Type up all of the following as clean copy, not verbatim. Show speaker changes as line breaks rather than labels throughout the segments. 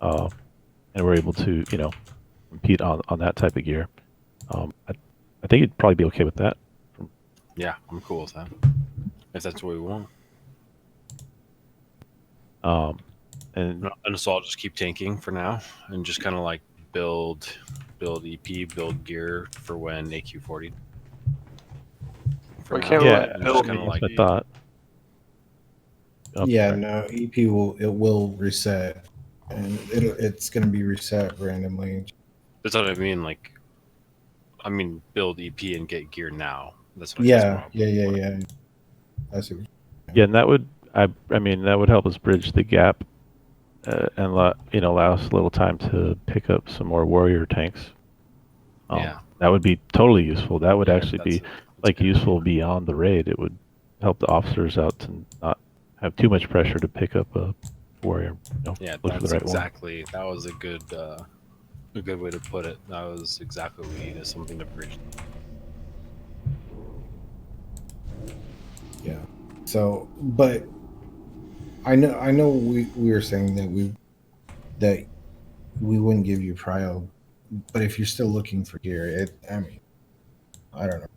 and we're able to compete on that type of gear. I think you'd probably be okay with that.
Yeah, I'm cool with that. If that's what we want.
And
so I'll just keep tanking for now and just kind of like build EP, build gear for when AQ40.
We can't
yeah,
really build
kind of
that's
like
my thought.
Yeah, no, EP will reset, and it's gonna be reset randomly.
That's what I mean. Like, build EP and get gear now. That's what
Yeah. That's it.
Yeah, and that would that would help us bridge the gap, and allow us a little time to pick up some more warrior tanks.
Yeah,
that would be totally useful. That would actually be useful beyond the raid. It would help the officers out to not have too much pressure to pick up a warrior.
Yeah,
look for the
that's
right
exactly. That was a good way to put it. That was exactly what we needed. Something to bridge.
Yeah. So, but I know we were saying that we wouldn't give you prio, but if you're still looking for gear, I don't know.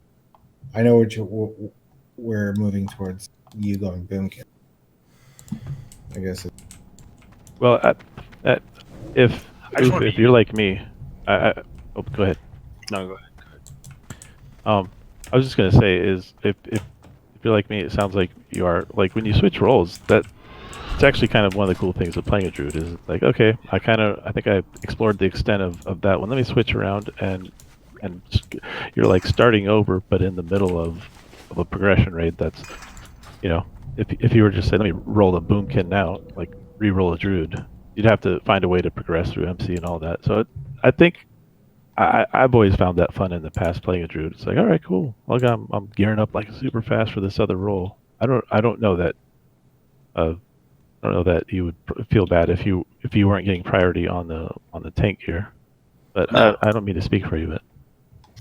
I know we're moving towards you going boomkin. I guess.
Well, if you're like me, oh, go ahead.
No, go ahead.
I was just gonna say is if you're like me, it sounds like you are. Like when you switch roles, it's actually kind of one of the cool things of playing a druid is like, okay, I think I explored the extent of that one. Let me switch around and you're like starting over, but in the middle of a progression raid. That's if you were just saying, let me roll a boomkin now, like re-roll a druid, you'd have to find a way to progress through MC and all that. So I think I've always found that fun in the past playing a druid. It's like, all right, cool. Look, I'm gearing up like super fast for this other role. I don't know that. I don't know that you would feel bad if you weren't getting priority on the tank gear. But no. I don't mean to speak for you, but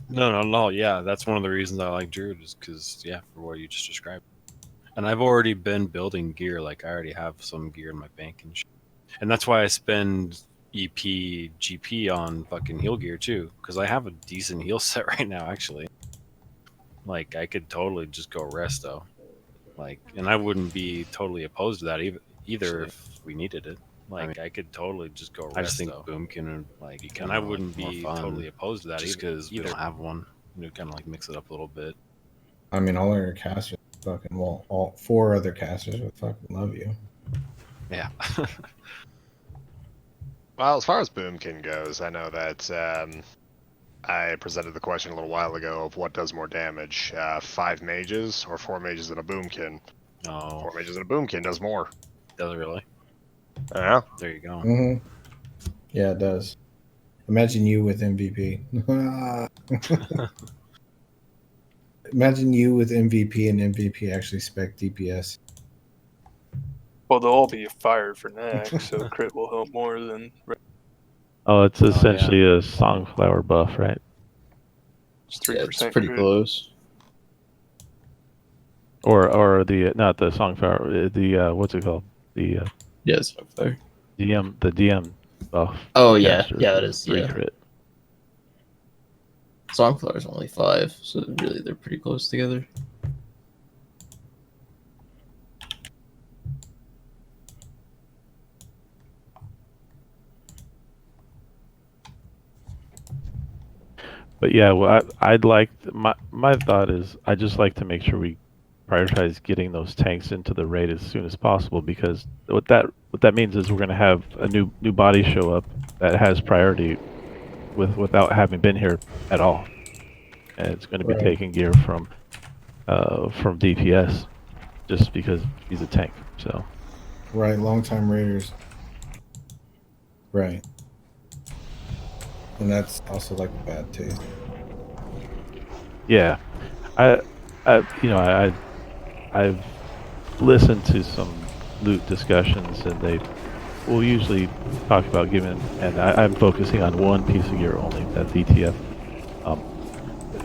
no, not at all. Yeah, that's one of the reasons I like druid is because for what you just described. And I've already been building gear. Like I already have some gear in my bank and shit. And that's why I spend EP, GP on fucking heal gear too, because I have a decent heal set right now. Actually, like I could totally just go resto, like, and I wouldn't be totally opposed to that either if we needed it. Like I could totally just go resto. I just think boomkin and I wouldn't be totally opposed to that just because we don't have one. Kind of like mix it up a little bit.
I mean, all our casters fucking all 4 other casters would fucking love you.
Yeah.
Well, as far as boomkin goes, I know that I presented the question a little while ago of what does more damage, 5 mages or 4 mages and a boomkin.
No.
4 mages and a boomkin does more.
Does it really?
Yeah.
There you go.
Mm-hmm. Yeah, it does. Imagine you with MVP. Imagine you with MVP and MVP actually spec DPS.
Well, they'll all be fired for next, so crit will help more than.
Oh, it's essentially a Songflower buff, right?
It's 3%.
It's pretty close.
Or the not the Songflower, the what's it called? The
Songflower.
the DM buff.
Oh yeah, that is
3 crit.
Songflower is only 5, so really they're pretty close together.
But yeah, well, I'd like my thought is I just like to make sure we prioritize getting those tanks into the raid as soon as possible, because what that means is we're going to have a new body show up that has priority without having been here at all, and it's going to be taking gear from DPS just because he's a tank. So
right, long-time raiders. Right. And that's also like a bad taste.
Yeah, I've listened to some loot discussions, and they will usually talk about giving, and I'm focusing on one piece of gear only, that's ETF.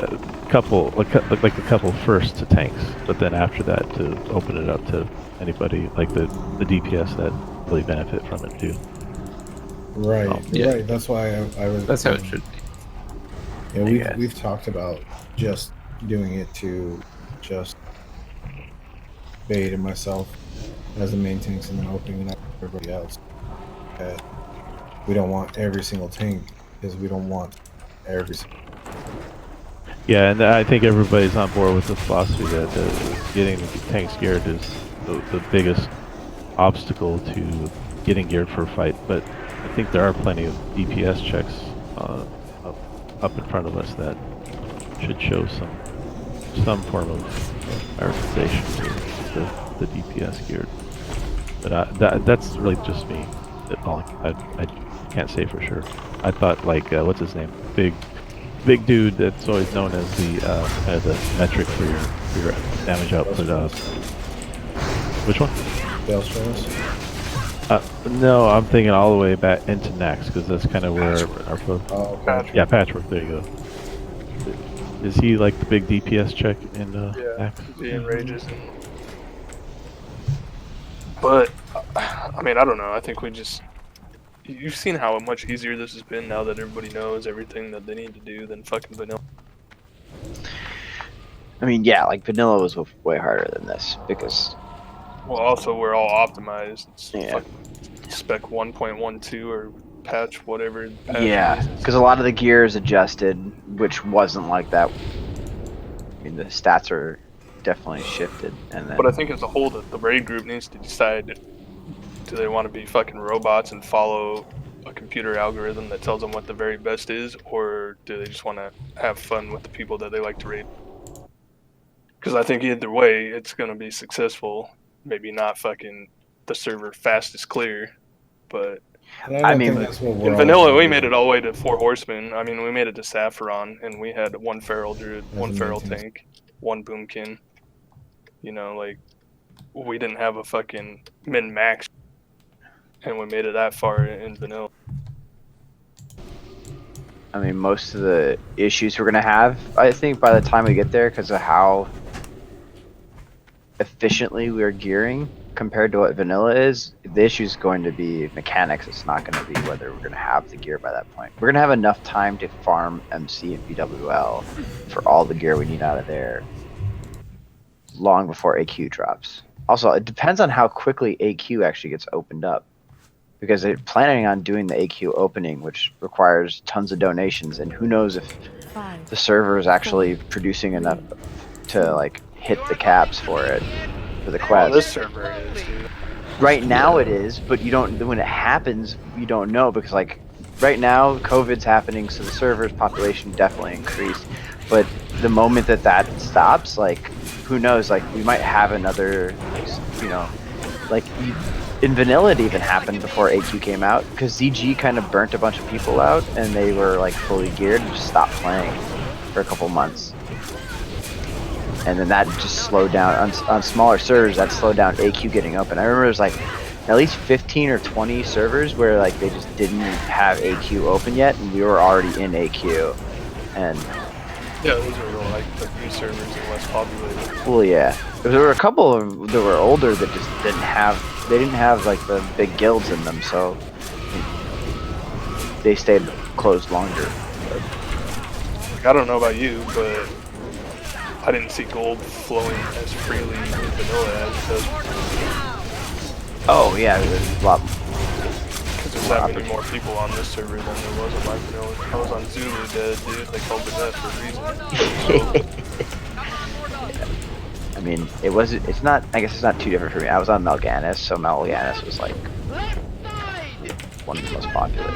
A couple first to tanks, but then after that to open it up to anybody, like the DPS that really benefit from it too.
Right, long-time raiders.
Yeah, I think that's a good idea.
Right.
I think that's a good idea.
Right. Right,
Yeah.
right. That's why I was.
That's how it should be.
Yeah,
I
we've
guess.
we've talked about just doing it to just Bait and myself as the main tanks, and then opening it up to everybody else. We don't want every single tank because we don't want every.
Yeah, and I think everybody's on board with the philosophy that getting the tanks geared is the biggest obstacle to getting geared for a fight. But I think there are plenty of DPS checks up in front of us that should show some form of prioritization to the DPS geared. But that's really just me. I can't say for sure. I thought like what's his name, big dude that's always known as the kind of the metric for your damage output. Which one?
Bales Trails.
No, I'm thinking all the way back into Nax because that's kind of where our focus.
Oh, okay.
Patchwork.
Yeah, Patchwork. There you go. Is he like the big DPS check in
Yeah,
Nax?
he enrages. But I mean, I don't know. I think we just. You've seen how much easier this has been now that everybody knows everything that they need to do than fucking vanilla.
I mean, yeah, like vanilla was way harder than this because
Well, also we're all optimized. It's
Yeah.
fucking spec 1.12 or patch whatever. Patch
yeah,
is.
because a lot of the gear is adjusted, which wasn't like that. I mean, the stats are definitely shifted, and then
But I think as a whole, the raid group needs to decide: do they want to be fucking robots and follow a computer algorithm that tells them what the very best is, or do they just want to have fun with the people that they like to raid? Because I think either way, it's gonna be successful. Maybe not fucking the server fastest clear, but
And I
I
don't
mean,
think that's what we're
in
all
vanilla
trying
we
to
made
do.
it all the way to 4 horsemen. I mean, we made it to Saffron, and we had one feral druid,
As
one
a
feral
maintenance.
tank, one boomkin. You know, like we didn't have a fucking min max, and we made it that far in vanilla.
I mean, most of the issues we're gonna have, I think, by the time we get there, because of how efficiently we're gearing compared to what vanilla is, the issue is going to be mechanics. It's not going to be whether we're going to have the gear by that point. We're going to have enough time to farm MC and BWL for all the gear we need out of there long before AQ drops. Also, it depends on how quickly AQ actually gets opened up, because they're planning on doing the AQ opening, which requires tons of donations, and who knows if the server is actually producing enough to like hit the caps for it for the
Oh,
quest.
this server is, dude.
Right now it is, but you don't. When it happens, you don't know, because like right now COVID's happening, so the server's population definitely increased. But the moment that that stops, like who knows? Like we might have another, you know, like in vanilla it even happened before AQ came out, because ZG kind of burnt a bunch of people out, and they were like fully geared and just stopped playing for a couple months. And then that just slowed down on smaller servers. That slowed down AQ getting open. I remember it was like at least 15 or 20 servers where like they just didn't have AQ open yet, and we were already in AQ. And
Yeah, those are real, like the new servers and less populated.
well, yeah, there were a couple of that were older that just didn't have like the big guilds in them, so they stayed closed longer.
Like, I don't know about you, but I didn't see gold flowing as freely in vanilla as it does,
Oh yeah, there's a lot.
because there's that many more people on this server than there was on my vanilla. I was on Zulu dead, dude. They called it that for a reason.
I mean, it's not, I guess it's not too different for me. I was on Melganis, so Melganis was like one of the most popular.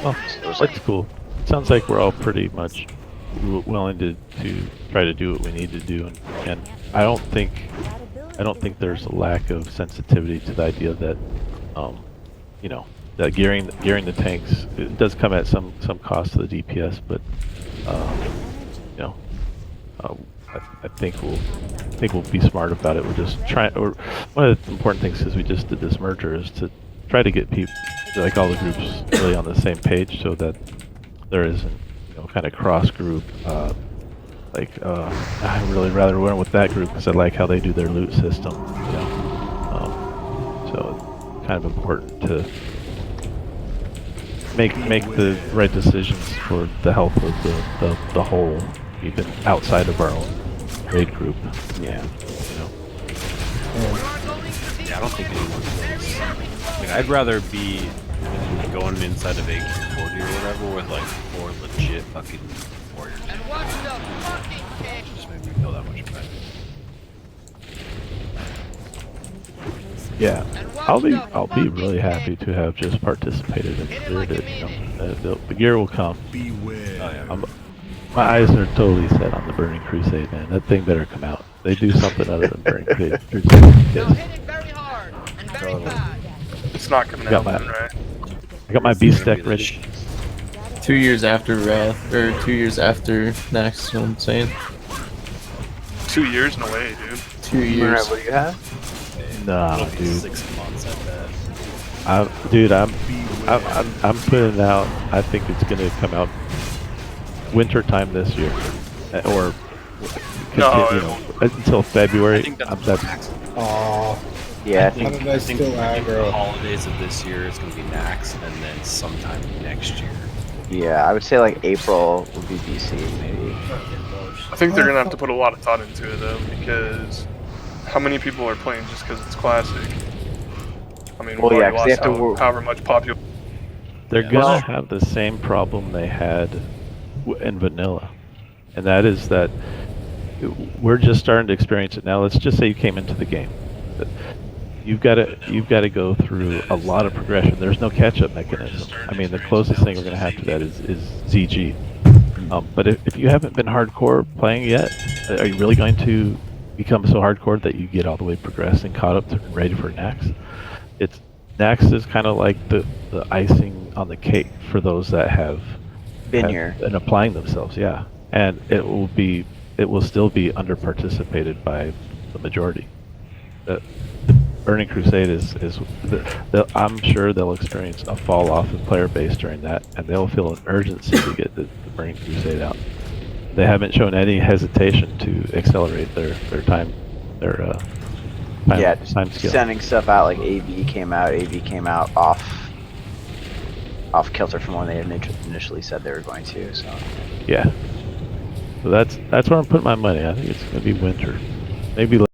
Well,
It was
that's cool. It sounds like we're all pretty much willing to try to do what we need to do, and I don't think there's a lack of sensitivity to the idea that you know, that gearing the tanks, it does come at some cost to the DPS, but you know, I think we'll be smart about it. We're just trying. Or one of the important things is we just did this merger is to try to get people, like all the groups, really on the same page, so that there isn't, you know, kind of cross group. I really rather run with that group because I like how they do their loot system. You know, so kind of important to make the right decisions for the health of the whole, even outside of our own raid group.
Yeah.
You know.
Yeah, I don't think anyone feels like I'd rather be going inside of AK-40 or whatever with like 4 legit fucking warriors. It just made me feel that much better.
Yeah, I'll be really happy to have just participated and cleared it. You know, the gear will come.
Oh yeah.
My eyes are totally set on the Burning Crusade, man. That thing better come out. They do something other than Burning Crusade. Yes.
It's not coming
Got
out
my-
then, right?
I got my beast deck ready.
2 years after Wrath, or 2 years after next, you know what I'm saying?
2 years? No way, dude.
2
Alright,
years.
what do you have?
Nah,
It'll be
dude.
6 months at that.
I'm putting out. I think it's gonna come out winter time this year, or
No,
you
it
know, until February.
I think that's
That's
Oh,
Yeah, I
how
think
did I
think
still
the
aggro?
holidays of this year is gonna be Nax, and then sometime next year.
yeah, I would say like April would be BC maybe.
I think they're gonna have to put a lot of thought into it though, because how many people are playing just because it's classic? I mean,
Well,
we've
yeah,
already
'cause they
lost
have to
however much popular.
they're
Yeah.
gonna
Well-
have the same problem they had in vanilla, and that is that we're just starting to experience it now. Let's just say you came into the game. You've got to go through a lot of progression. There's no catch-up mechanism. I mean, the closest thing we're going to have to that is ZG. But if you haven't been hardcore playing yet, are you really going to become so hardcore that you get all the way progressed and caught up to ready for Nax? Nax is kind of like the icing on the cake for those that have
Been here.
and applying themselves. Yeah, and it will still be under participated by the majority. The Burning Crusade I'm sure they'll experience a fall off in player base during that, and they'll feel an urgency to get the Burning Crusade out. They haven't shown any hesitation to accelerate their time,
Yeah, just
time scale.
sending stuff out like AV came out off kilter from when they initially said they were going to. So
Yeah. So that's where I'm putting my money. I think it's gonna be winter, maybe.